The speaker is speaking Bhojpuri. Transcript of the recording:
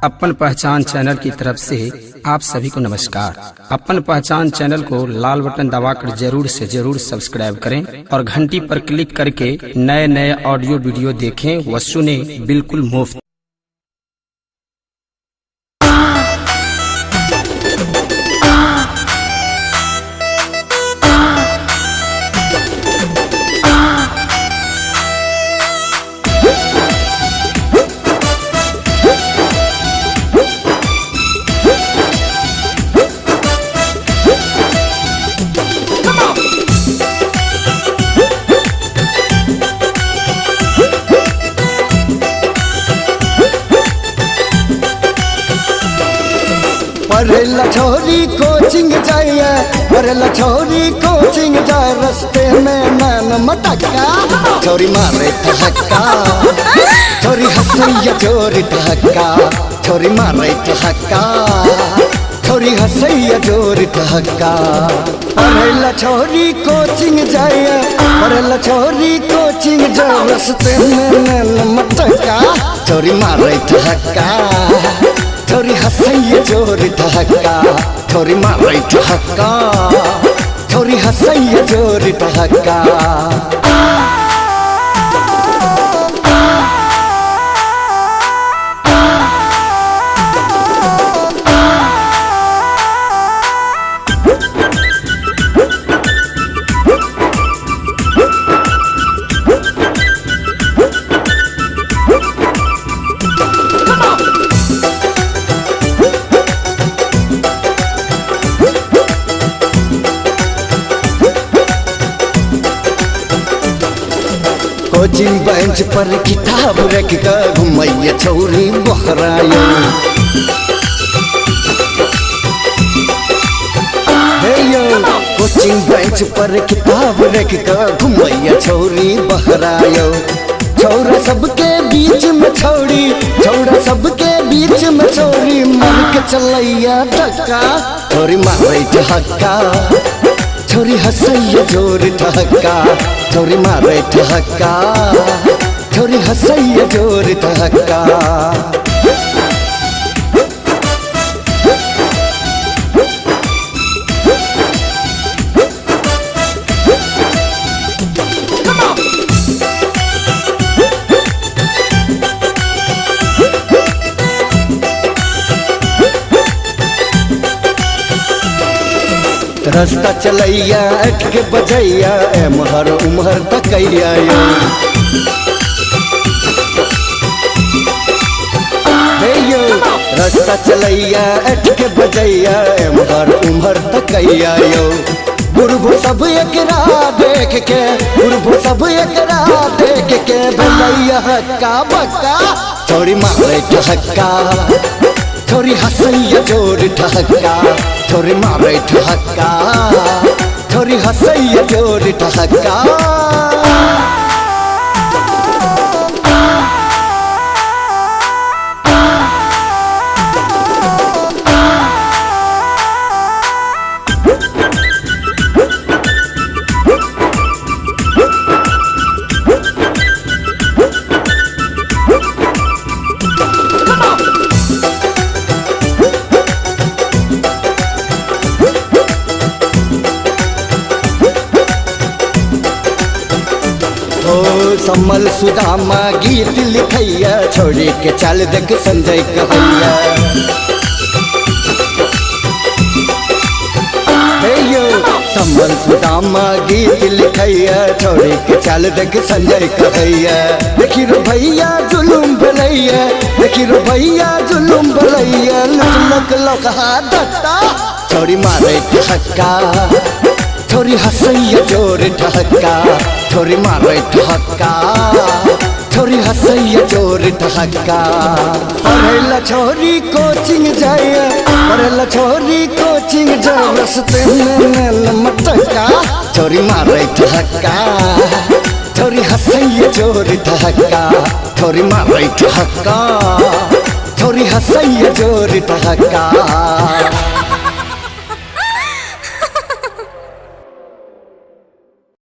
अपन पहचान चैनल की तरफ से आप सभी को नमस्कार। अपन पहचान चैनल को लाल बटन दबाकर जरूर से जरूर सब्सक्राइब करें और घंटी पर क्लिक करके नए नए ऑडियो वीडियो देखें व सुने बिल्कुल मुफ्त। पढ़ेला छोरी कोचिंग जाइए, पढ़ेला छोरी कोचिंग जाए, रस्ते में नैन मटका छोरी मारे ठहका, छोरी हंसैया जोरी ठहका, छोरी मारे ठहका, छोरी हंसैया जोरी ठहका। पढ़ेला छोरी कोचिंग जाइए, पढ़ेला छोरी कोचिंग जाए, रस्ते में नैन मटका छोरी मारे ठहका, छोरी हंसैया जोरी ठहका, छोरी मारे ठहका, छोरी हंसैया जोरी ठहका। कोचिंग बेंच पर किताब रख कर घुमैया छोरी बहरायो, कोचिंग बेंच पर किताब रख कर घुमैया छोरी बहरायो। छौरा सबके बीच में छोड़ी, छौरा सबके बीच में छोरी, मर के चलैया धक्का छोरी मारे ठहका, छोरी हंसैया जोरी ठहका, छोरी मारे ठहका, छोरी हंसैया जोरी ठहका। रास्ता चलैया अट के बजैया, एमहर उमहर तकैया यो, रास्ता चलैया अट के बजैया, एमहर उमहर तकैया यो। बुढ़बो सब एकरा देख के, बुढ़बो सब एकरा देख के, भलैया हक्का बक्का छोरी मारे ठहका, छोरी हंसैया जोरी ठहका, छोरी मारे ठहका, छोरी हंसैया जोरी ठहका। सम्मल सुदामा गीत लिखैया, छोड़ी के चल देख संजय कहैया। सम्मल सुदामा गीत लिखैया, छोड़ी के चल देख संजय कहैया। देखी रो भैया जुलुम भलैया, देखी रो भैया जुलुम भलैया, लुक लुक हाथ डट्टा छोरी मारे ठहका, छोरी हंसैया जोरी ठहका, छोरी मारे ठहका, छोरी हंसैया जोरी ठहका। पढ़ेला छोरी कोचिंग जाइए, पढ़ेला छोरी कोचिंग जाए, रस्ते में नैन मटका छोरी मारे ठहका, छोरी हंसैया जोरी ठहका, छोरी मारे ठहका, छोरी हंसैया जोरी ठहका।